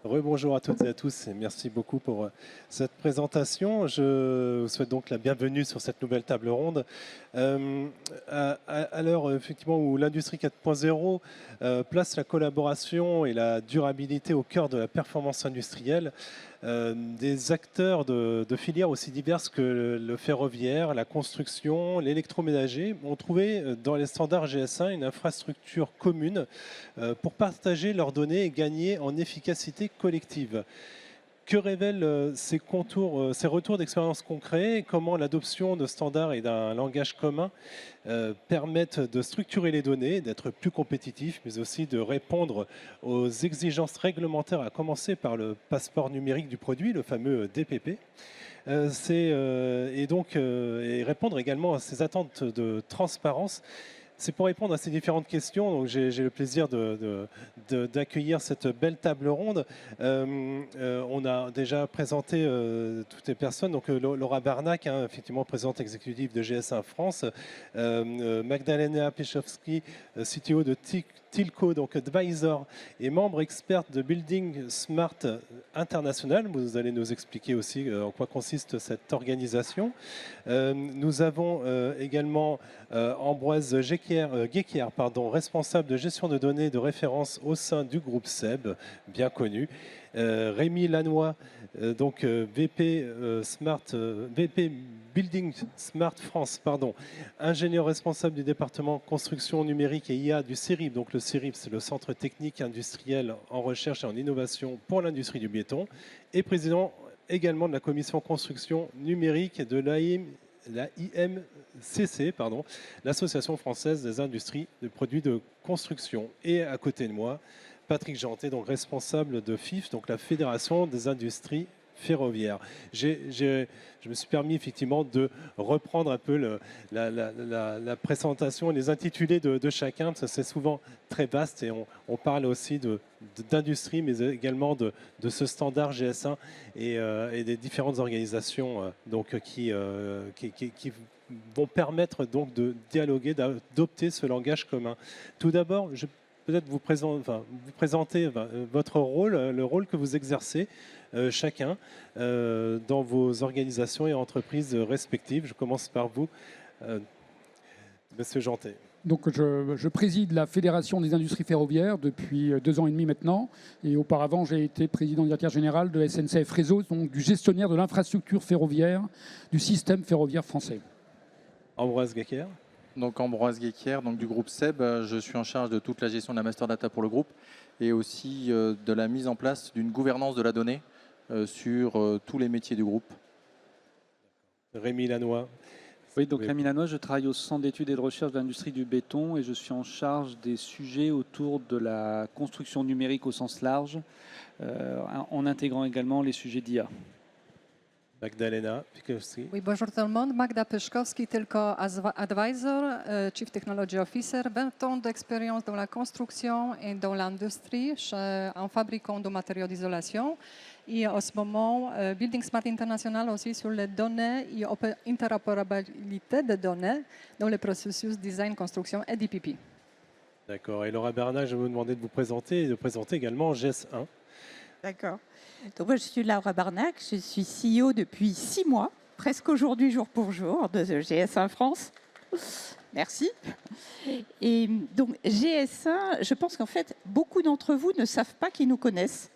Rebonjour à toutes et à tous et merci beaucoup pour cette présentation. Je vous souhaite donc la bienvenue sur cette nouvelle table ronde. À l'heure effectivement où l'industrie 4.0 place la collaboration et la durabilité au cœur de la performance industrielle, des acteurs de filières aussi diverses que le ferroviaire, la construction, l'électroménager ont trouvé dans les standards GS1 une infrastructure commune pour partager leurs données et gagner en efficacité collective. Que révèlent ces retours d'expérience concrets et comment l'adoption de standards et d'un langage commun permettent de structurer les données, d'être plus compétitifs, mais aussi de répondre aux exigences réglementaires, à commencer par le passeport numérique du produit, le fameux DPP. Et répondre également à ces attentes de transparence. C'est pour répondre à ces différentes questions. Donc j'ai le plaisir d'accueillir cette belle table ronde. On a déjà présenté toutes les personnes. Donc Laura Barnack, effectivement présidente exécutive de GS1 France, Magdalena Piechowski, CTO de Tilco, donc advisor et membre experte de Building Smart International. Vous allez nous expliquer aussi en quoi consiste cette organisation. Nous avons également Ambroise Guéquière, responsable de gestion de données de référence au sein du groupe SEB, bien connu. Rémi Lannoy, VP Building Smart France, ingénieur responsable du département construction numérique et IA du CERIB. Donc le CERIB, c'est le Centre technique industriel en recherche et en innovation pour l'industrie du béton, et président également de la commission construction numérique de l'IMCC, l'Association française des industries de produits de construction. Et à côté de moi, Patrick Jeantet, donc responsable de FIF, donc la Fédération des industries ferroviaires. Je me suis permis effectivement de reprendre un peu la présentation et les intitulés de chacun, parce que c'est souvent très vaste et on parle aussi d'industrie, mais également de ce standard GS1 et des différentes organisations qui vont permettre donc de dialoguer, d'adopter ce langage commun. Tout d'abord, je peut-être vous présenter votre rôle, le rôle que vous exercez chacun dans vos organisations et entreprises respectives. Je commence par vous, Monsieur Jeantet. Donc je préside la Fédération des industries ferroviaires depuis 2 ans et demi maintenant. Et auparavant, j'ai été président directeur général de SNCF Réseau, donc du gestionnaire de l'infrastructure ferroviaire du système ferroviaire français. Ambroise Guéquière. Donc Ambroise Guéquière, du groupe SEB, je suis en charge de toute la gestion de la master data pour le groupe et aussi de la mise en place d'une gouvernance de la donnée sur tous les métiers du groupe. Rémi Lannoy. Oui, donc Rémi Lannoy, je travaille au Centre d'études et de recherche de l'industrie du béton et je suis en charge des sujets autour de la construction numérique au sens large, en intégrant également les sujets d'IA. Magdalena Piechowski. Oui, bonjour tout le monde. Magda Piechowski, Tilco Advisor, Chief Technology Officer, 20 ans d'expérience dans la construction et dans l'industrie en fabriquant de matériaux d'isolation. Et en ce moment, Building Smart International aussi sur les données et interopérabilité des données dans les processus design, construction et DPP. D'accord. Et Laura Bernard, je vais vous demander de vous présenter et de présenter également GS1. D'accord. Donc moi, je suis Laura Barnack, je suis CEO depuis 6 mois, presque aujourd'hui jour pour jour, de GS1 France. Merci. Et donc GS1, je pense qu'en fait, beaucoup d'entre vous ne savent pas qu'ils nous connaissent,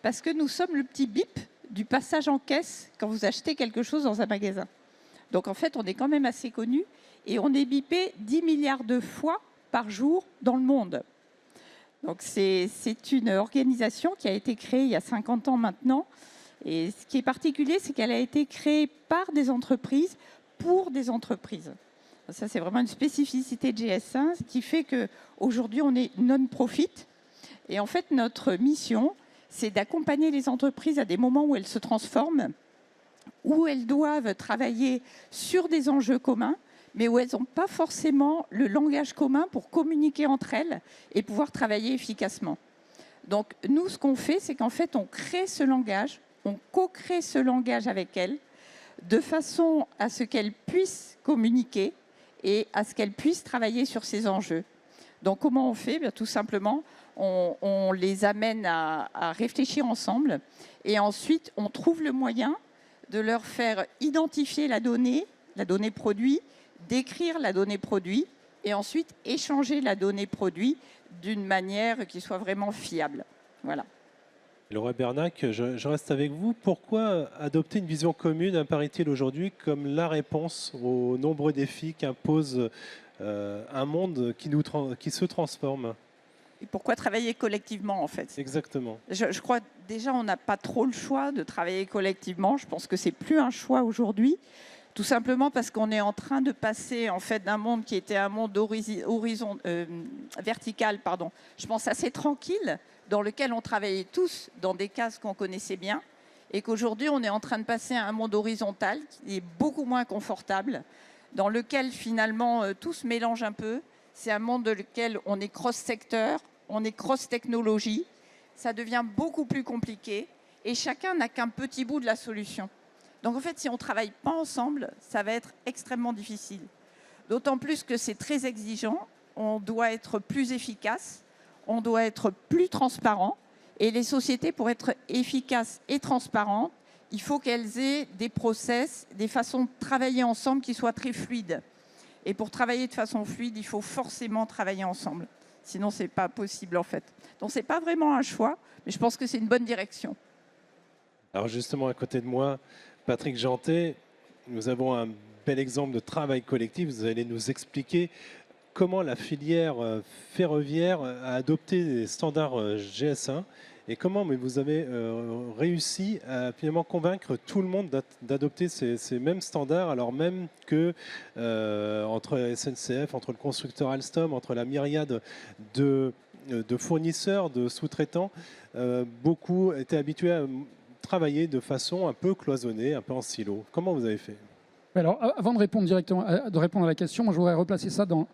parce que nous sommes le petit bip du passage en caisse quand vous achetez quelque chose dans un magasin. Donc en fait, on est quand même assez connus et on est bipé 10 milliards de fois par jour dans le monde. Donc c'est une organisation qui a été créée il y a 50 ans maintenant. Et ce qui est particulier, c'est qu'elle a été créée par des entreprises pour des entreprises. Ça, c'est vraiment une spécificité de GS1, ce qui fait qu'aujourd'hui, on est non-profit. Et en fait, notre mission, c'est d'accompagner les entreprises à des moments où elles se transforment, où elles doivent travailler sur des enjeux communs, mais où elles n'ont pas forcément le langage commun pour communiquer entre elles et pouvoir travailler efficacement. Donc nous, ce qu'on fait, c'est qu'en fait, on crée ce langage, on co-crée ce langage avec elles, de façon à ce qu'elles puissent communiquer et à ce qu'elles puissent travailler sur ces enjeux. Donc comment on fait ? Bien, tout simplement, on les amène à réfléchir ensemble et ensuite on trouve le moyen de leur faire identifier la donnée produit, décrire la donnée produit et ensuite échanger la donnée produit d'une manière qui soit vraiment fiable. Voilà. Laura Bernac, je reste avec vous. Pourquoi adopter une vision commune, apparaît-il aujourd'hui, comme la réponse aux nombreux défis qu'impose un monde qui se transforme? Et pourquoi travailler collectivement, en fait? Exactement. Je crois déjà on n'a pas trop le choix de travailler collectivement. Je pense que c'est plus un choix aujourd'hui, tout simplement parce qu'on est en train de passer en fait d'un monde qui était un monde vertical, je pense assez tranquille, dans lequel on travaillait tous dans des cases qu'on connaissait bien, et qu'aujourd'hui on est en train de passer à un monde horizontal qui est beaucoup moins confortable, dans lequel finalement tout se mélange un peu. C'est un monde dans lequel on est cross-secteur, on est cross-technologie, ça devient beaucoup plus compliqué et chacun n'a qu'un petit bout de la solution. Donc en fait, si on ne travaille pas ensemble, ça va être extrêmement difficile. D'autant plus que c'est très exigeant, on doit être plus efficace, on doit être plus transparent et les sociétés, pour être efficaces et transparentes, il faut qu'elles aient des process, des façons de travailler ensemble qui soient très fluides. Et pour travailler de façon fluide, il faut forcément travailler ensemble. Sinon, ce n'est pas possible, en fait. Donc, ce n'est pas vraiment un choix, mais je pense que c'est une bonne direction. Alors justement, à côté de moi, Patrick Jeantet, nous avons un bel exemple de travail collectif. Vous allez nous expliquer comment la filière ferroviaire a adopté les standards GS1 et comment vous avez réussi à finalement convaincre tout le monde d'adopter ces mêmes standards, alors même que entre SNCF, entre le constructeur Alstom, entre la myriade de fournisseurs, de sous-traitants, beaucoup étaient habitués à travailler de façon un peu cloisonnée, un peu en silo. Comment vous avez fait? Alors, avant de répondre directement à la question, moi, je voudrais replacer ça dans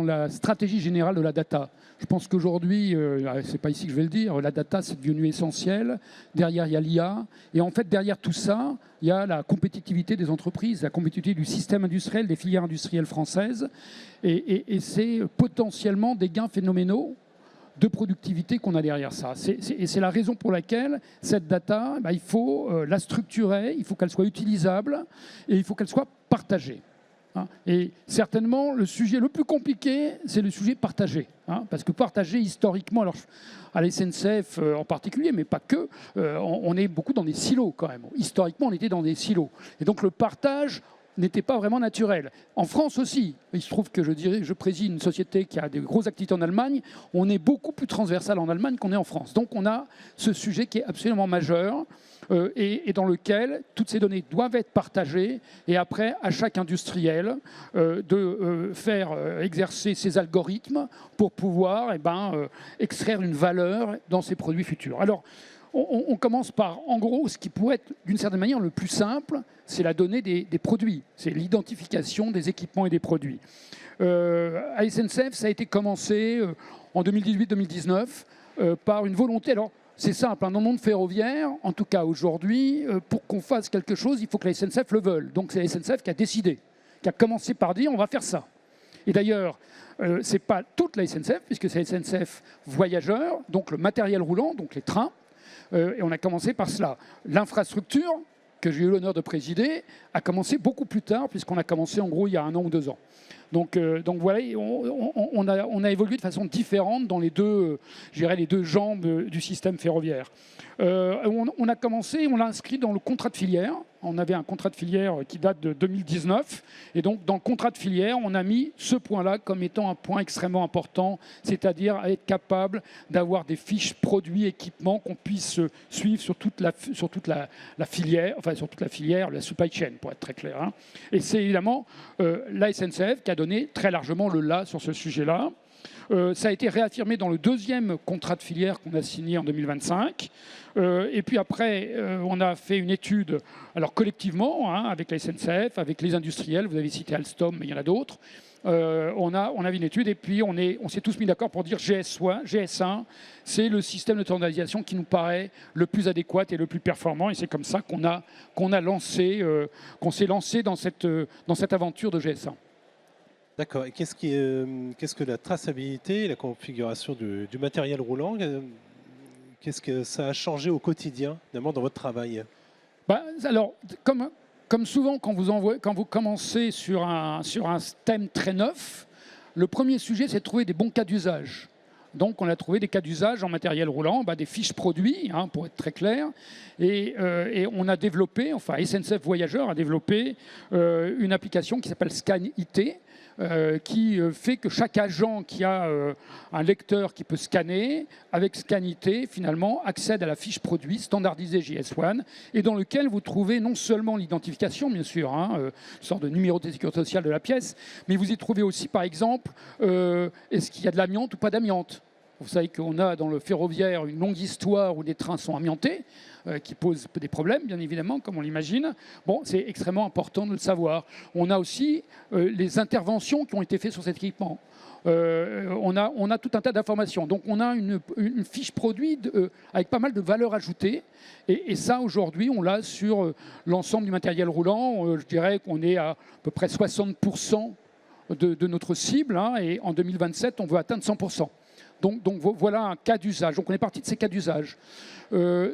la stratégie générale de la data. Je pense qu'aujourd'hui, c'est pas ici que je vais le dire, la data, c'est devenu essentiel. Derrière, il y a l'IA. Et en fait, derrière tout ça, il y a la compétitivité des entreprises, la compétitivité du système industriel, des filières industrielles françaises. Et c'est potentiellement des gains phénoménaux de productivité qu'on a derrière ça. Et c'est la raison pour laquelle cette data, il faut la structurer, il faut qu'elle soit utilisable et il faut qu'elle soit partagée. Et certainement, le sujet le plus compliqué, c'est le sujet partagé. Parce que partagé, historiquement, alors à la SNCF en particulier, mais pas que, on est beaucoup dans des silos quand même. Historiquement, on était dans des silos. Et donc le partage n'était pas vraiment naturel. En France aussi, il se trouve que je préside une société qui a des grosses activités en Allemagne, on est beaucoup plus transversal en Allemagne qu'on est en France. Donc on a ce sujet qui est absolument majeur et dans lequel toutes ces données doivent être partagées et après à chaque industriel de faire exercer ses algorithmes pour pouvoir extraire une valeur dans ses produits futurs. Alors, on commence par, en gros, ce qui pourrait être d'une certaine manière le plus simple, c'est la donnée des produits, c'est l'identification des équipements et des produits. À SNCF, ça a été commencé en 2018-2019 par une volonté. Alors, c'est simple, dans le monde ferroviaire, en tout cas aujourd'hui, pour qu'on fasse quelque chose, il faut que la SNCF le veuille. Donc c'est la SNCF qui a décidé, qui a commencé par dire on va faire ça. Et d'ailleurs, ce n'est pas toute la SNCF, puisque c'est la SNCF voyageurs, donc le matériel roulant, donc les trains. Et on a commencé par cela. L'infrastructure, que j'ai eu l'honneur de présider, a commencé beaucoup plus tard, puisqu'on a commencé en gros il y a 1 an ou 2 ans. Donc voilà, on a évolué de façon différente dans les deux jambes du système ferroviaire. On a commencé, on l'a inscrit dans le contrat de filière. On avait un contrat de filière qui date de 2019. Et donc, dans le contrat de filière, on a mis ce point-là comme étant un point extrêmement important, c'est-à-dire être capable d'avoir des fiches produits, équipements qu'on puisse suivre sur toute la filière, enfin sur toute la filière, la supply chain, pour être très clair. Et c'est évidemment la SNCF qui a donné très largement le là sur ce sujet-là. Ça a été réaffirmé dans le 2e contrat de filière qu'on a signé en 2025. Et puis après, on a fait une étude, alors collectivement, avec la SNCF, avec les industriels, vous avez cité Alstom, mais il y en a d'autres. On a vu une étude et puis on s'est tous mis d'accord pour dire GS1, c'est le système de standardisation qui nous paraît le plus adéquat et le plus performant. Et c'est comme ça qu'on s'est lancé dans cette aventure de GS1. D'accord. Et qu'est-ce que la traçabilité et la configuration du matériel roulant, qu'est-ce que ça a changé au quotidien, notamment dans votre travail? Alors, comme souvent, quand vous commencez sur un thème très neuf, le premier sujet, c'est de trouver des bons cas d'usage. Donc, on a trouvé des cas d'usage en matériel roulant, des fiches produits, pour être très clair. Et on a développé, enfin SNCF Voyageurs a développé une application qui s'appelle ScanIT, qui fait que chaque agent qui a un lecteur qui peut scanner, avec ScanIT, finalement, accède à la fiche produit standardisée JS1, et dans lequel vous trouvez non seulement l'identification, bien sûr, une sorte de numéro de sécurité sociale de la pièce, mais vous y trouvez aussi, par exemple, est-ce qu'il y a de l'amiante ou pas d'amiante. Vous savez qu'on a dans le ferroviaire une longue histoire où des trains sont amiantés, qui posent des problèmes, bien évidemment, comme on l'imagine. Bon, c'est extrêmement important de le savoir. On a aussi les interventions qui ont été faites sur cet équipement. On a tout un tas d'informations. Donc, on a une fiche produit avec pas mal de valeurs ajoutées. Et ça, aujourd'hui, on l'a sur l'ensemble du matériel roulant. Je dirais qu'on est à peu près 60% de notre cible. Et en 2027, on veut atteindre 100%. Donc voilà un cas d'usage. Donc on est parti de ces cas d'usage.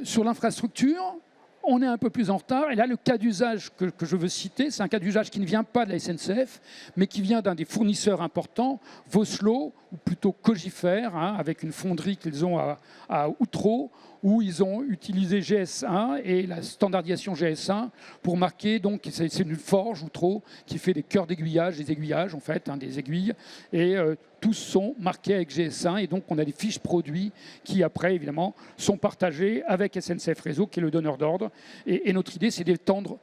Sur l'infrastructure, on est un peu plus en retard. Et là, le cas d'usage que je veux citer, c'est un cas d'usage qui ne vient pas de la SNCF, mais qui vient d'un des fournisseurs importants, Vossloh, ou plutôt Cogifer, avec une fonderie qu'ils ont à Outreau, où ils ont utilisé GS1 et la standardisation GS1 pour marquer, donc c'est une forge Outreau qui fait des cœurs d'aiguillage, des aiguillages en fait, des aiguilles, et tous sont marqués avec GS1, et donc on a des fiches produits qui après évidemment sont partagées avec SNCF Réseau qui est le donneur d'ordre, et notre idée c'est d'étendre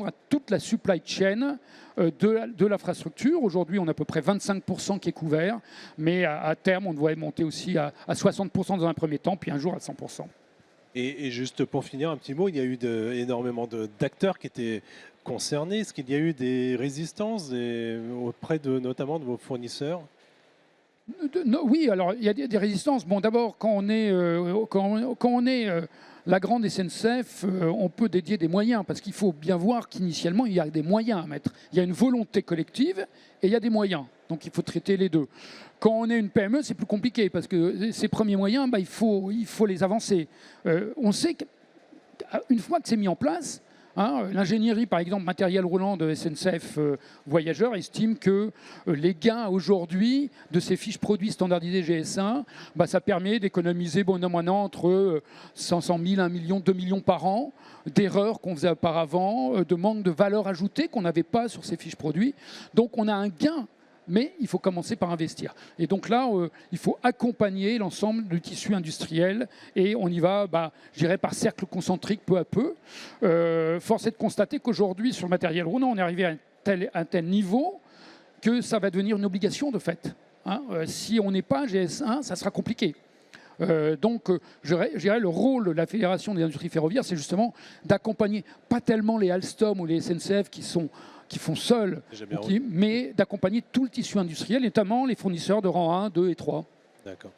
à toute la supply chain de l'infrastructure. Aujourd'hui on a à peu près 25% qui est couvert, mais à terme on devrait monter aussi à 60% dans un premier temps, puis un jour à 100%. Et juste pour finir, un petit mot, il y a eu énormément d'acteurs qui étaient concernés. Est-ce qu'il y a eu des résistances auprès notamment de vos fournisseurs? Oui, alors il y a des résistances. Bon, d'abord, quand on est la grande SNCF, on peut dédier des moyens, parce qu'il faut bien voir qu'initialement, il y a des moyens à mettre. Il y a une volonté collective et il y a des moyens. Donc il faut traiter les deux. Quand on est une PME, c'est plus compliqué, parce que ces premiers moyens, il faut les avancer. On sait qu'une fois que c'est mis en place, l'ingénierie, par exemple, matériel roulant de SNCF Voyageurs estime que les gains aujourd'hui de ces fiches produits standardisées GS1, ça permet d'économiser entre 500 000, 1 million, 2 millions par an d'erreurs qu'on faisait auparavant, de manque de valeur ajoutée qu'on n'avait pas sur ces fiches produits. Donc on a un gain. Mais il faut commencer par investir. Et donc là, il faut accompagner l'ensemble du tissu industriel, et on y va, je dirais, par cercle concentrique, peu à peu. Force est de constater qu'aujourd'hui, sur le matériel roulant, on est arrivé à un tel niveau que ça va devenir une obligation de fait. Si on n'est pas GS1, ça sera compliqué. Donc, je dirais, le rôle de la Fédération des industries ferroviaires, c'est justement d'accompagner, pas tellement les Alstom ou les SNCF qui font seuls, mais d'accompagner tout le tissu industriel, notamment les fournisseurs de rang 1, 2 et 3. D'accord.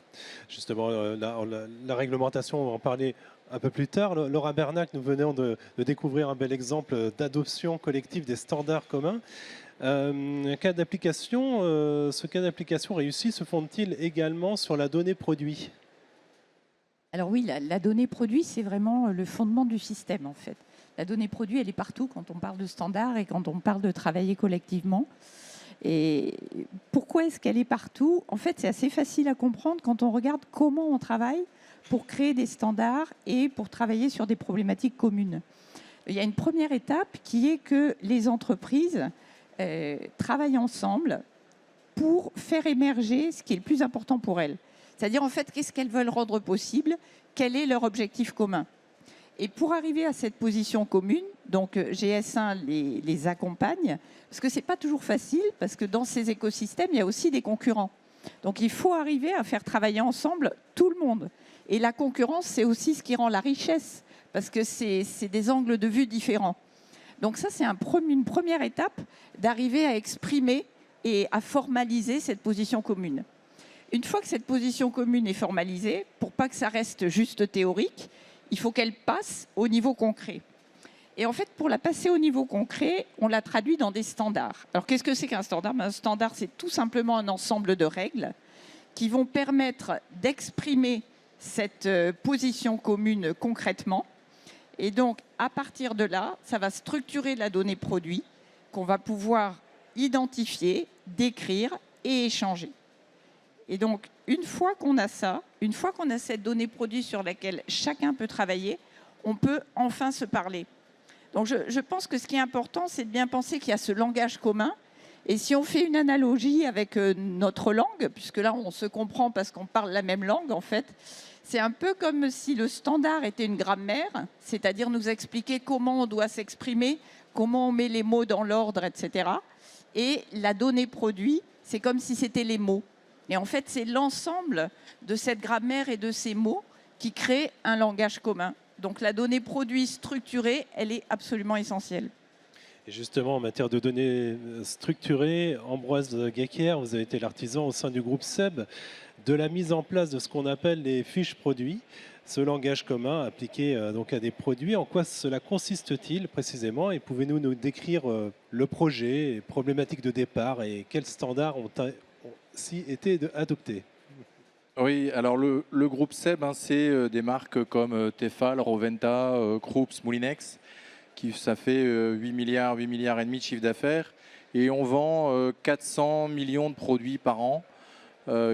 Justement, la réglementation, on va en parler un peu plus tard. Laura Bernac, nous venons de découvrir un bel exemple d'adoption collective des standards communs. Ce cas d'application réussi se fonde-t-il également sur la donnée produit? Alors oui, la donnée produit, c'est vraiment le fondement du système en fait. La donnée produit, elle est partout quand on parle de standards et quand on parle de travailler collectivement. Et pourquoi est-ce qu'elle est partout? En fait, c'est assez facile à comprendre quand on regarde comment on travaille pour créer des standards et pour travailler sur des problématiques communes. Il y a une première étape qui est que les entreprises travaillent ensemble pour faire émerger ce qui est le plus important pour elles. C'est-à-dire, en fait, qu'est-ce qu'elles veulent rendre possible? Quel est leur objectif commun? Et pour arriver à cette position commune, donc GS1 les accompagne, parce que ce n'est pas toujours facile, parce que dans ces écosystèmes, il y a aussi des concurrents. Donc il faut arriver à faire travailler ensemble tout le monde. Et la concurrence, c'est aussi ce qui rend la richesse, parce que c'est des angles de vue différents. Donc ça, c'est une première étape d'arriver à exprimer et à formaliser cette position commune. Une fois que cette position commune est formalisée, pour pas que ça reste juste théorique, il faut qu'elle passe au niveau concret. Et en fait, pour la passer au niveau concret, on la traduit dans des standards. Alors, qu'est-ce que c'est qu'un standard? Un standard, c'est tout simplement un ensemble de règles qui vont permettre d'exprimer cette position commune concrètement. Et donc, à partir de là, ça va structurer la donnée produit qu'on va pouvoir identifier, décrire et échanger. Et donc, une fois qu'on a ça, une fois qu'on a cette donnée produit sur laquelle chacun peut travailler, on peut enfin se parler. Donc, je pense que ce qui est important, c'est de bien penser qu'il y a ce langage commun. Et si on fait une analogie avec notre langue, puisque là, on se comprend parce qu'on parle la même langue, en fait, c'est un peu comme si le standard était une grammaire, c'est-à-dire nous expliquer comment on doit s'exprimer, comment on met les mots dans l'ordre, etc. Et la donnée produit, c'est comme si c'était les mots. Et en fait, c'est l'ensemble de cette grammaire et de ces mots qui crée un langage commun. Donc la donnée produit structurée, elle est absolument essentielle. Et justement, en matière de données structurées, Ambroise Guéquière, vous avez été l'artisan au sein du groupe SEB de la mise en place de ce qu'on appelle les fiches produits, ce langage commun appliqué donc à des produits. En quoi cela consiste-t-il précisément? Et pouvez-vous nous décrire le projet, les problématiques de départ et quels standards ont si été adoptés? Oui, alors le groupe SEB, c'est des marques comme Tefal, Roventa, Krups, Moulinex, ça fait 8 milliards et demi de chiffre d'affaires. Et on vend 400 millions de produits par an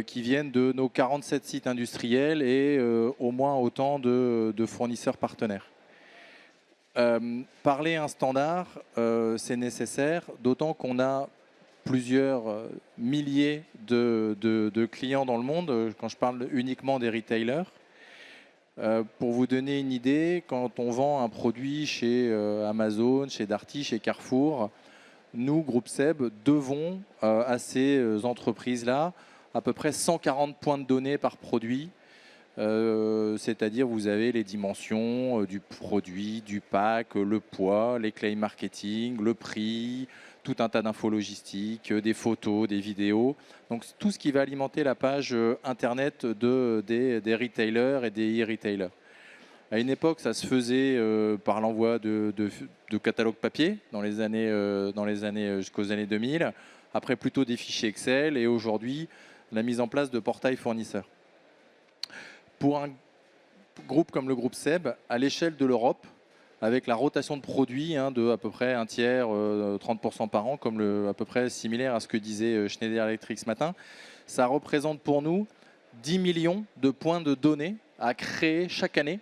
qui viennent de nos 47 sites industriels et au moins autant de fournisseurs partenaires. Parler un standard, c'est nécessaire, d'autant qu'on a plusieurs milliers de clients dans le monde, quand je parle uniquement des retailers. Pour vous donner une idée, quand on vend un produit chez Amazon, chez Darty, chez Carrefour, nous, groupe SEB, devons à ces entreprises-là à peu près 140 points de données par produit. C'est-à-dire vous avez les dimensions du produit, du pack, le poids, les claims marketing, le prix, tout un tas d'infos logistiques, des photos, des vidéos. Donc tout ce qui va alimenter la page internet des retailers et des e-retailers. À une époque, ça se faisait par l'envoi de catalogues papier dans les années jusqu'aux années 2000. Après, plutôt des fichiers Excel et aujourd'hui, la mise en place de portails fournisseurs. Pour un groupe comme le groupe SEB, à l'échelle de l'Europe, avec la rotation de produits de à peu près un tiers, 30% par an, comme à peu près similaire à ce que disait Schneider Electric ce matin, ça représente pour nous 10 millions de points de données à créer chaque année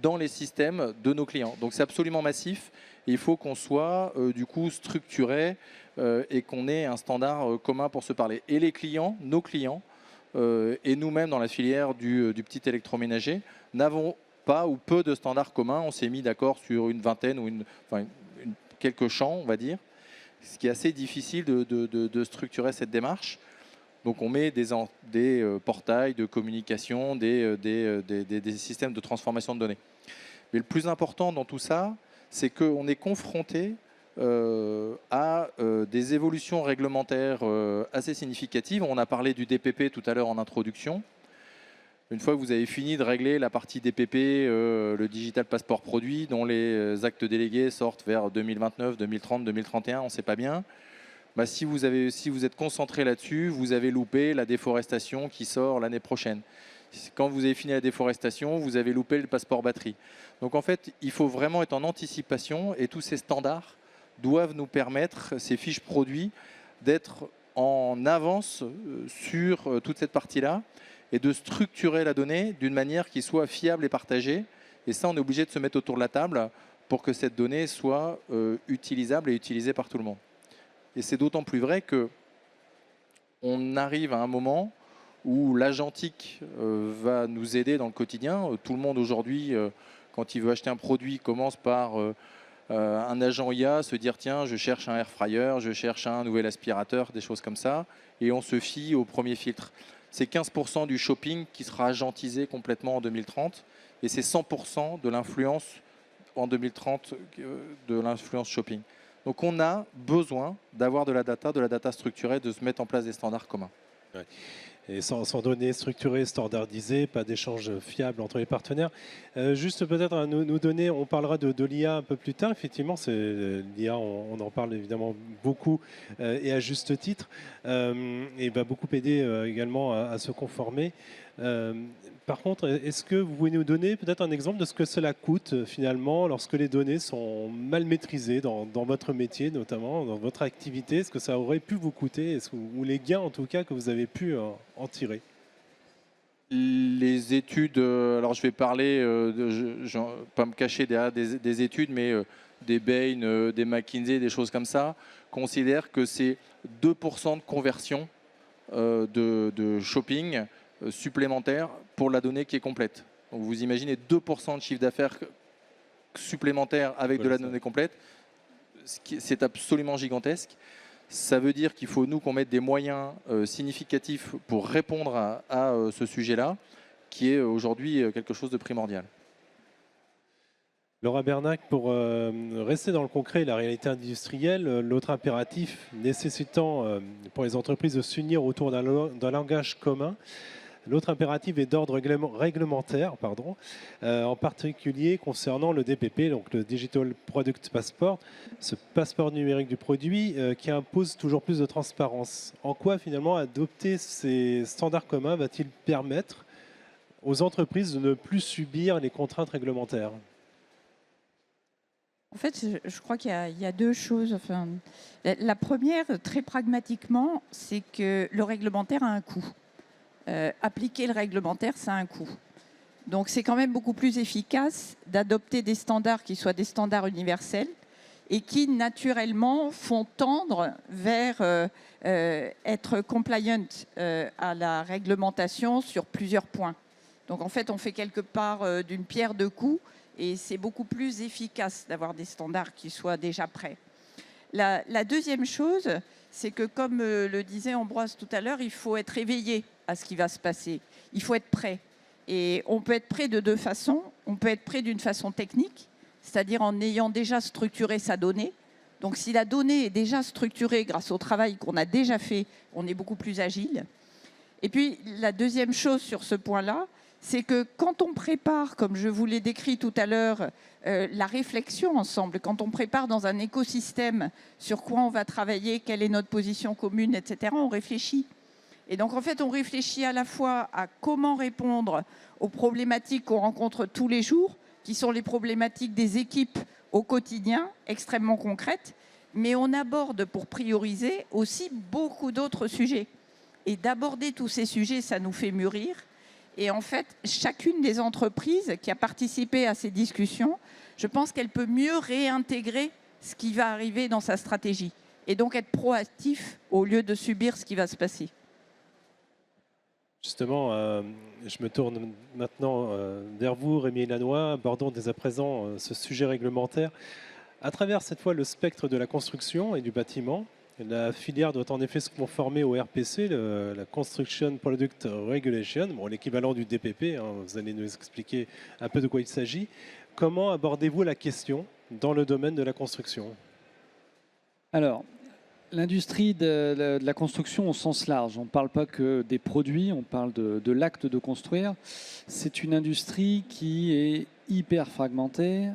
dans les systèmes de nos clients. Donc c'est absolument massif. Il faut qu'on soit du coup structuré et qu'on ait un standard commun pour se parler. Et les clients, nos clients, et nous-mêmes dans la filière du petit électroménager, n'avons pas ou peu de standards communs. On s'est mis d'accord sur une vingtaine ou quelques champs, on va dire, ce qui est assez difficile de structurer cette démarche. Donc on met des portails de communication, des systèmes de transformation de données. Mais le plus important dans tout ça, c'est qu'on est confronté à des évolutions réglementaires assez significatives. On a parlé du DPP tout à l'heure en introduction. Une fois que vous avez fini de régler la partie DPP, le Digital Passport Produit, dont les actes délégués sortent vers 2029, 2030, 2031, on ne sait pas bien. Bah, si vous êtes concentré là-dessus, vous avez loupé la déforestation qui sort l'année prochaine. Quand vous avez fini la déforestation, vous avez loupé le passeport batterie. Donc en fait, il faut vraiment être en anticipation et tous ces standards doivent nous permettre, ces fiches produits, d'être en avance sur toute cette partie-là et de structurer la donnée d'une manière qui soit fiable et partagée. Et ça, on est obligé de se mettre autour de la table pour que cette donnée soit utilisable et utilisée par tout le monde. Et c'est d'autant plus vrai qu'on arrive à un moment où l'agentique va nous aider dans le quotidien. Tout le monde aujourd'hui, quand il veut acheter un produit, commence par un agent IA, se dire tiens, je cherche un air fryer, je cherche un nouvel aspirateur, des choses comme ça, et on se fie au premier filtre. C'est 15% du shopping qui sera agentisé complètement en 2030, et c'est 100% de l'influence en 2030 de l'influence shopping. Donc on a besoin d'avoir de la data structurée, de se mettre en place des standards communs. Ouais. et sans données structurées, standardisées, pas d'échanges fiables entre les partenaires. Juste peut-être à nous donner, on parlera de l'IA un peu plus tard. Effectivement, l'IA, on en parle évidemment beaucoup et à juste titre, et va beaucoup aider également à se conformer. Par contre, est-ce que vous pouvez nous donner peut-être un exemple de ce que cela coûte finalement lorsque les données sont mal maîtrisées dans votre métier, notamment dans votre activité? Est-ce que ça aurait pu vous coûter, ou les gains en tout cas que vous avez pu en tirer? Les études, alors je vais parler, pas me cacher derrière des études, mais des Bain, des McKinsey, des choses comme ça, considèrent que c'est 2% de conversion de shopping supplémentaire pour la donnée qui est complète. Donc vous imaginez 2% de chiffre d'affaires supplémentaire avec de la donnée complète, c'est absolument gigantesque. Ça veut dire qu'il faut, nous, qu'on mette des moyens significatifs pour répondre à ce sujet-là, qui est aujourd'hui quelque chose de primordial. Laura Bernac, pour rester dans le concret et la réalité industrielle, l'autre impératif nécessitant pour les entreprises de s'unir autour d'un langage commun, l'autre impératif est d'ordre réglementaire, en particulier concernant le DPP, donc le Digital Product Passport, ce passeport numérique du produit qui impose toujours plus de transparence. En quoi finalement adopter ces standards communs va-t-il permettre aux entreprises de ne plus subir les contraintes réglementaires? En fait, je crois qu'il y a deux choses. Enfin, la première, très pragmatiquement, c'est que le réglementaire a un coût. Appliquer le réglementaire, ça a un coût. Donc c'est quand même beaucoup plus efficace d'adopter des standards qui soient des standards universels et qui naturellement font tendre vers être compliant à la réglementation sur plusieurs points. Donc en fait, on fait quelque part d'une pierre deux coups et c'est beaucoup plus efficace d'avoir des standards qui soient déjà prêts. La deuxième chose, c'est que comme le disait Ambroise tout à l'heure, il faut être éveillé à ce qui va se passer. Il faut être prêt. Et on peut être prêt de deux façons. On peut être prêt d'une façon technique, c'est-à-dire en ayant déjà structuré sa donnée. Donc si la donnée est déjà structurée grâce au travail qu'on a déjà fait, on est beaucoup plus agile. Et puis la deuxième chose sur ce point-là, c'est que quand on prépare, comme je vous l'ai décrit tout à l'heure, la réflexion ensemble, quand on prépare dans un écosystème sur quoi on va travailler, quelle est notre position commune, etc., on réfléchit. Et donc, en fait, on réfléchit à la fois à comment répondre aux problématiques qu'on rencontre tous les jours, qui sont les problématiques des équipes au quotidien, extrêmement concrètes, mais on aborde, pour prioriser, aussi beaucoup d'autres sujets. Et d'aborder tous ces sujets, ça nous fait mûrir. Et en fait, chacune des entreprises qui a participé à ces discussions, je pense qu'elle peut mieux réintégrer ce qui va arriver dans sa stratégie. Et donc être proactif au lieu de subir ce qui va se passer. Justement, je me tourne maintenant vers vous, Rémi Lannoy. Abordons dès à présent ce sujet réglementaire. À travers cette fois le spectre de la construction et du bâtiment, la filière doit en effet se conformer au RPC, la Construction Product Regulation, l'équivalent du DPP. Vous allez nous expliquer un peu de quoi il s'agit. Comment abordez-vous la question dans le domaine de la construction? Alors, l'industrie de la construction au sens large, on ne parle pas que des produits, on parle de l'acte de construire. C'est une industrie qui est hyper fragmentée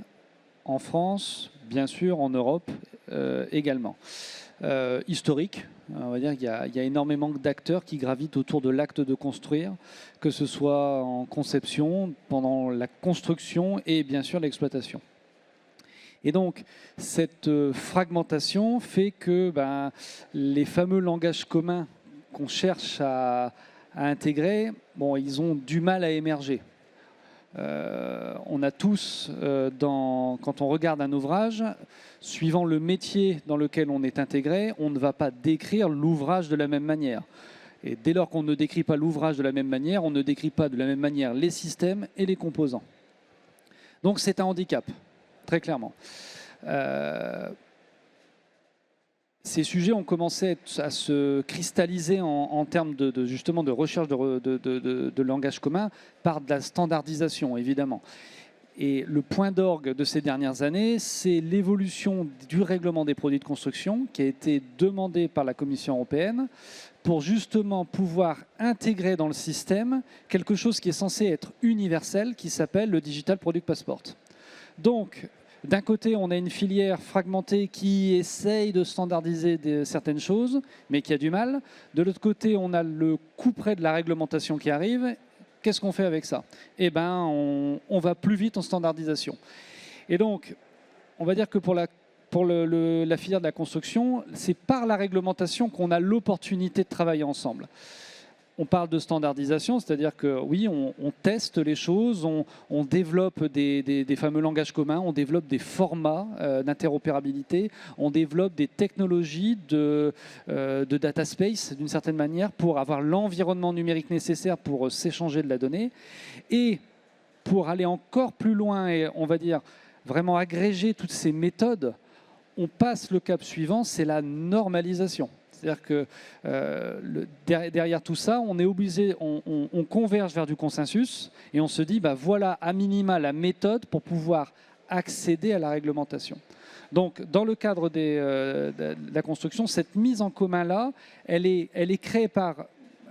en France, bien sûr, en Europe également. Historique, on va dire qu'il y a énormément d'acteurs qui gravitent autour de l'acte de construire, que ce soit en conception, pendant la construction et bien sûr l'exploitation. Et donc, cette fragmentation fait que les fameux langages communs qu'on cherche à intégrer, ils ont du mal à émerger. On a tous, quand on regarde un ouvrage, suivant le métier dans lequel on est intégré, on ne va pas décrire l'ouvrage de la même manière. Et dès lors qu'on ne décrit pas l'ouvrage de la même manière, on ne décrit pas de la même manière les systèmes et les composants. Donc c'est un handicap, très clairement. Ces sujets ont commencé à se cristalliser en termes justement de recherche de langage commun par de la standardisation, évidemment. Et le point d'orgue de ces dernières années, c'est l'évolution du règlement des produits de construction qui a été demandé par la Commission européenne pour justement pouvoir intégrer dans le système quelque chose qui est censé être universel, qui s'appelle le Digital Product Passport. Donc, d'un côté, on a une filière fragmentée qui essaye de standardiser certaines choses, mais qui a du mal. De l'autre côté, on a le couperet de la réglementation qui arrive. Qu'est-ce qu'on fait avec ça? Eh bien, on va plus vite en standardisation. Et donc, on va dire que pour la filière de la construction, c'est par la réglementation qu'on a l'opportunité de travailler ensemble. On parle de standardisation, c'est-à-dire que oui, on teste les choses, on développe des fameux langages communs, on développe des formats d'interopérabilité, on développe des technologies de data space d'une certaine manière pour avoir l'environnement numérique nécessaire pour s'échanger de la donnée. Et pour aller encore plus loin et on va dire vraiment agréger toutes ces méthodes, on passe le cap suivant, c'est la normalisation. C'est-à-dire que derrière tout ça, on est obligé, on converge vers du consensus et on se dit, bah, voilà à minima la méthode pour pouvoir accéder à la réglementation. Donc, dans le cadre de la construction, cette mise en commun-là, elle est créée par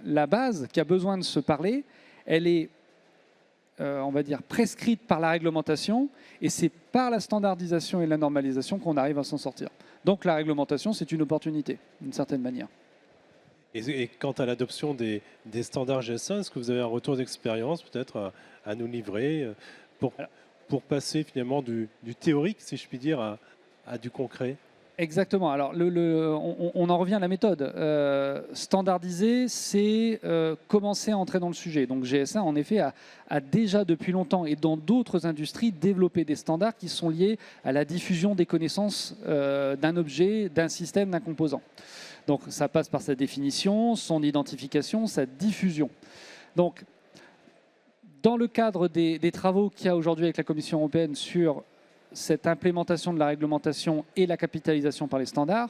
la base qui a besoin de se parler, elle est on va dire, prescrite par la réglementation, et c'est par la standardisation et la normalisation qu'on arrive à s'en sortir. Donc la réglementation, c'est une opportunité, d'une certaine manière. Et quant à l'adoption des standards GS1, est-ce que vous avez un retour d'expérience peut-être à nous livrer pour passer finalement du théorique, si je puis dire, à du concret? Exactement. Alors, on en revient à la méthode. Standardiser, c'est commencer à entrer dans le sujet. Donc, GS1, en effet, a déjà depuis longtemps et dans d'autres industries développé des standards qui sont liés à la diffusion des connaissances d'un objet, d'un système, d'un composant. Donc, ça passe par sa définition, son identification, sa diffusion. Donc, dans le cadre des travaux qu'il y a aujourd'hui avec la Commission européenne sur cette implémentation de la réglementation et la capitalisation par les standards,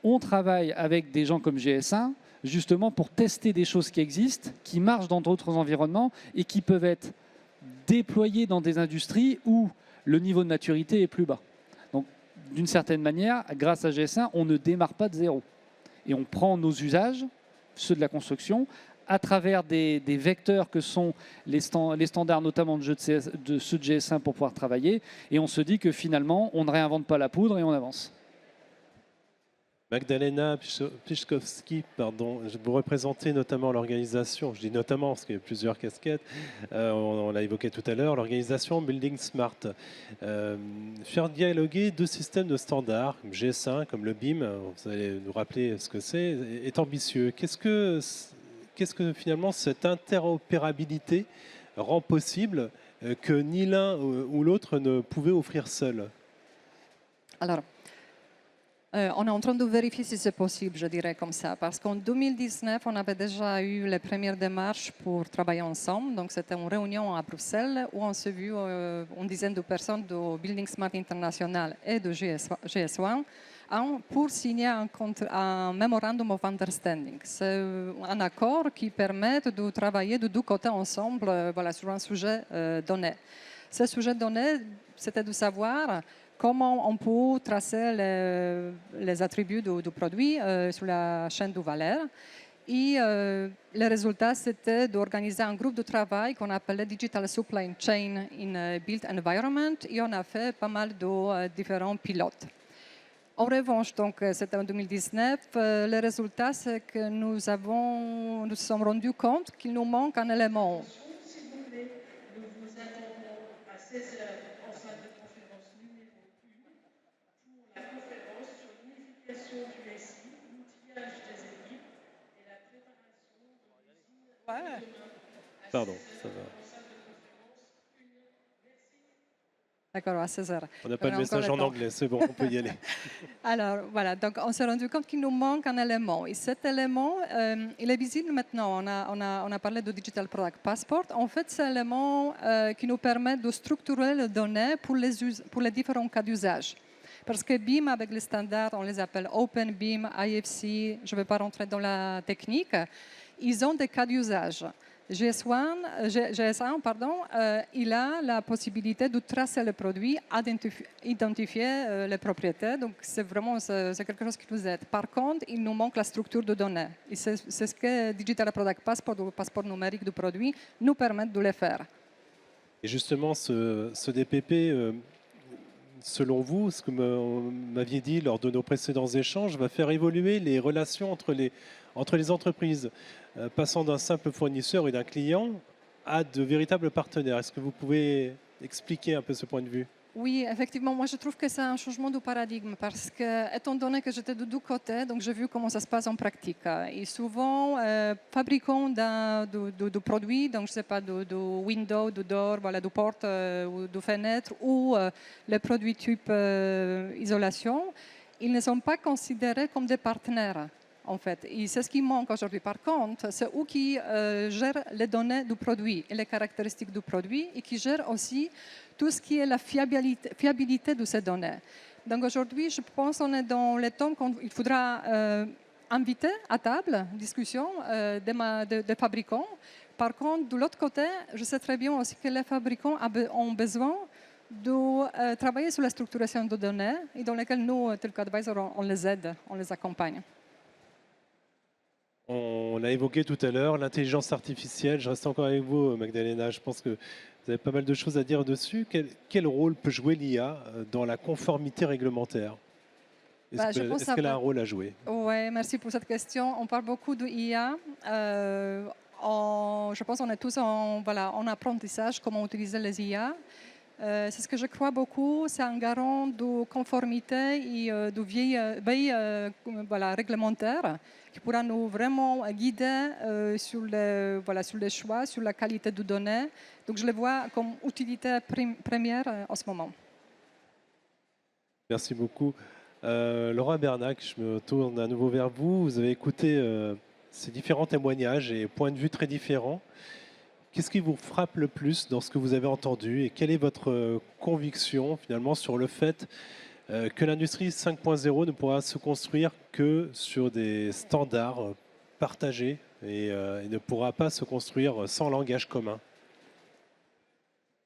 on travaille avec des gens comme GS1 justement pour tester des choses qui existent, qui marchent dans d'autres environnements et qui peuvent être déployées dans des industries où le niveau de maturité est plus bas. Donc, d'une certaine manière, grâce à GS1, on ne démarre pas de zéro. Et on prend nos usages, ceux de la construction, à travers des vecteurs que sont les standards, notamment de ceux de GS1 pour pouvoir travailler. Et on se dit que finalement, on ne réinvente pas la poudre et on avance. Magdalena Piszkowski, pardon, vous représentez notamment l'organisation, je dis notamment parce qu'il y a plusieurs casquettes, on l'a évoqué tout à l'heure, l'organisation Building Smart. Faire dialoguer deux systèmes de standards, comme GS1, comme le BIM, vous allez nous rappeler ce que c'est, est ambitieux. Qu'est-ce que finalement cette interopérabilité rend possible que ni l'un ou l'autre ne pouvait offrir seul? Alors, on est en train de vérifier si c'est possible, je dirais comme ça, parce qu'en 2019, on avait déjà eu les premières démarches pour travailler ensemble. Donc, c'était une réunion à Bruxelles où on s'est vu une dizaine de personnes de Building Smart International et de GS1 pour signer un Memorandum of Understanding. C'est un accord qui permet de travailler de deux côtés ensemble sur un sujet donné. Ce sujet donné, c'était de savoir comment on peut tracer les attributs du produit sur la chaîne de valeur. Et le résultat, c'était d'organiser un groupe de travail qu'on appelait Digital Supply Chain in Built Environment, et on a fait pas mal de différents pilotes. En revanche, donc, c'était en 2019, le résultat, c'est que nous sommes rendus compte qu'il nous manque un élément. S'il vous plaît, nous vous attendons à 16h en salle de conférence numéro 1 pour la conférence sur l'unification du SI, l'outillage des équipes et la préparation de l'usine. Pardon, ça va. D'accord, à 16h. On n'a pas de message en anglais, c'est bon, on peut y aller. Alors voilà, donc on s'est rendu compte qu'il nous manque un élément. Et cet élément, il est visible maintenant. On a parlé de Digital Product Passport. En fait, c'est l'élément qui nous permet de structurer les données pour les différents cas d'usage. Parce que BIM, avec les standards, on les appelle Open BIM, IFC, je ne vais pas rentrer dans la technique, ils ont des cas d'usage. GS1, pardon, il a la possibilité de tracer le produit, identifier les propriétés. Donc, c'est vraiment c'est quelque chose qui nous aide. Par contre, il nous manque la structure de données. Et c'est ce que Digital Product Passport, ou le passeport numérique du produit, nous permet de le faire. Et justement, ce DPP, selon vous, ce que vous m'aviez dit lors de nos précédents échanges, va faire évoluer les relations entre les entreprises, passant d'un simple fournisseur et d'un client à de véritables partenaires. Est-ce que vous pouvez expliquer un peu ce point de vue? Oui, effectivement, moi je trouve que c'est un changement de paradigme parce que, étant donné que j'étais de deux côtés, donc j'ai vu comment ça se passe en pratique. Et souvent, fabricants de produits, donc je ne sais pas, de windows, de doors, voilà, de portes ou de fenêtres ou les produits type isolation, ils ne sont pas considérés comme des partenaires. En fait, et c'est ce qui manque aujourd'hui. Par contre, c'est eux qui gèrent les données du produit et les caractéristiques du produit et qui gèrent aussi tout ce qui est la fiabilité de ces données. Donc aujourd'hui, je pense qu'on est dans le temps qu'il faudra inviter à table discussion des fabricants. Par contre, de l'autre côté, je sais très bien aussi que les fabricants ont besoin de travailler sur la structuration de données et dans lesquelles nous, tel qu'advisor, on les aide, on les accompagne. On l'a évoqué tout à l'heure, l'intelligence artificielle. Je reste encore avec vous, Magdalena. Je pense que vous avez pas mal de choses à dire dessus. Quel rôle peut jouer l'IA dans la conformité réglementaire? Est-ce qu'elle a un rôle à jouer? Oui, merci pour cette question. On parle beaucoup de IA. Je pense qu'on est tous en apprentissage, comment utiliser les IA. C'est ce que je crois beaucoup, c'est un garant de conformité et de veille réglementaire qui pourra nous vraiment guider sur les choix, sur la qualité de données. Donc je le vois comme utilité première en ce moment. Merci beaucoup. Laura Bernac, je me tourne à nouveau vers vous. Vous avez écouté ces différents témoignages et points de vue très différents. Qu'est-ce qui vous frappe le plus dans ce que vous avez entendu et quelle est votre conviction finalement sur le fait que l'industrie 5.0 ne pourra se construire que sur des standards partagés et ne pourra pas se construire sans langage commun?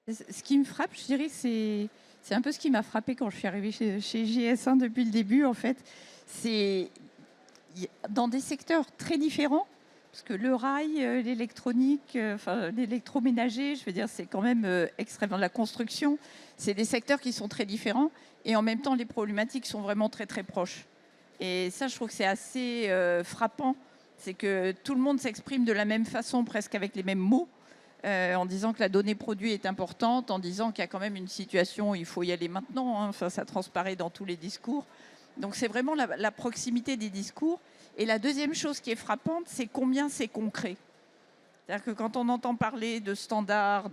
Ce qui me frappe, je dirais, c'est un peu ce qui m'a frappé quand je suis arrivée chez GS1 depuis le début, en fait. C'est dans des secteurs très différents. Parce que le rail, l'électronique, l'électroménager, je veux dire, c'est quand même extrêmement... La construction, c'est des secteurs qui sont très différents. Et en même temps, les problématiques sont vraiment très, très proches. Et ça, je trouve que c'est assez frappant. C'est que tout le monde s'exprime de la même façon, presque avec les mêmes mots, en disant que la donnée produit est importante, en disant qu'il y a quand même une situation où il faut y aller maintenant. Hein. Enfin, ça transparaît dans tous les discours. Donc, c'est vraiment la proximité des discours. Et la deuxième chose qui est frappante, c'est combien c'est concret. C'est-à-dire que quand on entend parler de standards,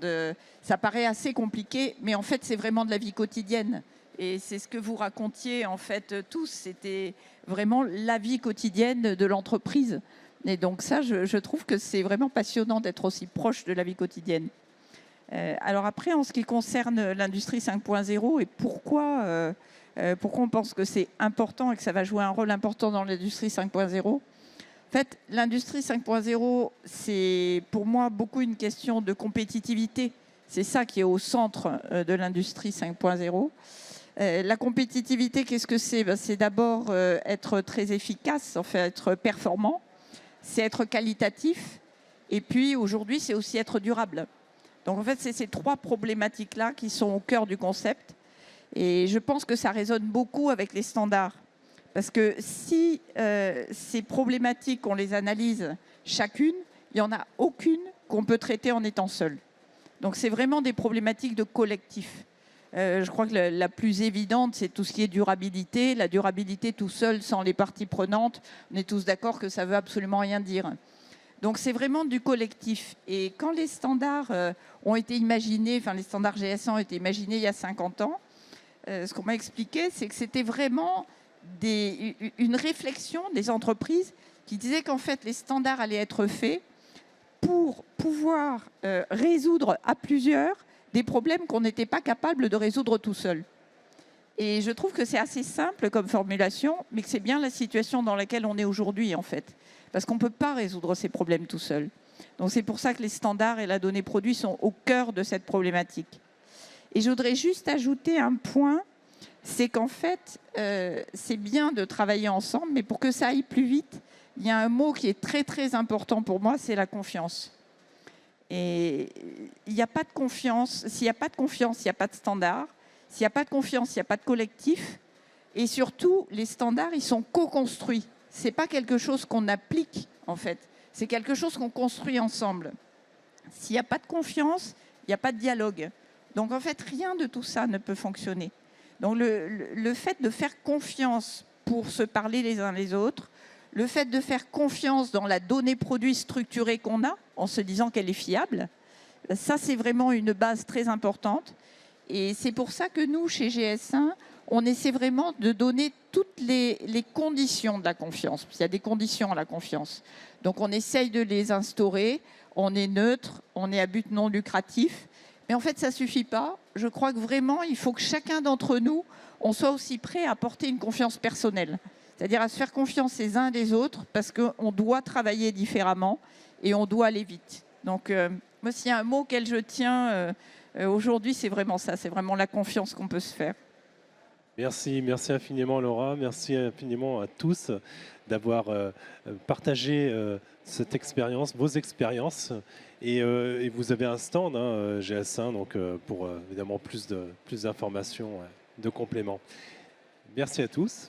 ça paraît assez compliqué, mais en fait, c'est vraiment de la vie quotidienne. Et c'est ce que vous racontiez, en fait, tous. C'était vraiment la vie quotidienne de l'entreprise. Et donc ça, je trouve que c'est vraiment passionnant d'être aussi proche de la vie quotidienne. Alors après, en ce qui concerne l'industrie 5.0 et pourquoi on pense que c'est important et que ça va jouer un rôle important dans l'industrie 5.0. En fait, l'industrie 5.0, c'est pour moi beaucoup une question de compétitivité. C'est ça qui est au centre de l'industrie 5.0. La compétitivité, qu'est-ce que c'est? C'est d'abord être très efficace, en fait, être performant, c'est être qualitatif, et puis aujourd'hui, c'est aussi être durable. Donc en fait, c'est ces trois problématiques-là qui sont au cœur du concept. Et je pense que ça résonne beaucoup avec les standards. Parce que si ces problématiques, on les analyse chacune, il n'y en a aucune qu'on peut traiter en étant seul. Donc c'est vraiment des problématiques de collectif. Je crois que la plus évidente, c'est tout ce qui est durabilité. La durabilité tout seul, sans les parties prenantes, on est tous d'accord que ça ne veut absolument rien dire. Donc c'est vraiment du collectif. Et quand les standards ont été imaginés, enfin les standards GS1 ont été imaginés il y a 50 ans, ce qu'on m'a expliqué, c'est que c'était vraiment une réflexion des entreprises qui disaient qu'en fait, les standards allaient être faits pour pouvoir résoudre à plusieurs des problèmes qu'on n'était pas capable de résoudre tout seul. Et je trouve que c'est assez simple comme formulation, mais que c'est bien la situation dans laquelle on est aujourd'hui, en fait. Parce qu'on ne peut pas résoudre ces problèmes tout seul. Donc c'est pour ça que les standards et la donnée produit sont au cœur de cette problématique. Et je voudrais juste ajouter un point, c'est qu'en fait, c'est bien de travailler ensemble, mais pour que ça aille plus vite, il y a un mot qui est très très important pour moi, c'est la confiance. Et il n'y a pas de confiance. S'il n'y a pas de confiance, il n'y a pas de standard. S'il n'y a pas de confiance, il n'y a pas de collectif. Et surtout, les standards, ils sont co-construits. Ce n'est pas quelque chose qu'on applique, en fait. C'est quelque chose qu'on construit ensemble. S'il n'y a pas de confiance, il n'y a pas de dialogue. Donc, en fait, rien de tout ça ne peut fonctionner. Donc, le fait de faire confiance pour se parler les uns les autres, le fait de faire confiance dans la donnée produit structurée qu'on a, en se disant qu'elle est fiable, ça, c'est vraiment une base très importante. Et c'est pour ça que nous, chez GS1, on essaie vraiment de donner toutes les conditions de la confiance. Il y a des conditions à la confiance. Donc, on essaye de les instaurer. On est neutre, on est à but non lucratif. Mais en fait, ça ne suffit pas. Je crois que vraiment, il faut que chacun d'entre nous, on soit aussi prêt à porter une confiance personnelle. C'est-à-dire à se faire confiance les uns des autres parce qu'on doit travailler différemment et on doit aller vite. Donc, moi, s'il y a un mot auquel je tiens aujourd'hui, c'est vraiment ça. C'est vraiment la confiance qu'on peut se faire. Merci infiniment Laura, merci infiniment à tous d'avoir partagé cette expérience, vos expériences. Et vous avez un stand, hein, GS1, donc pour évidemment plus d'informations, de compléments. Merci à tous.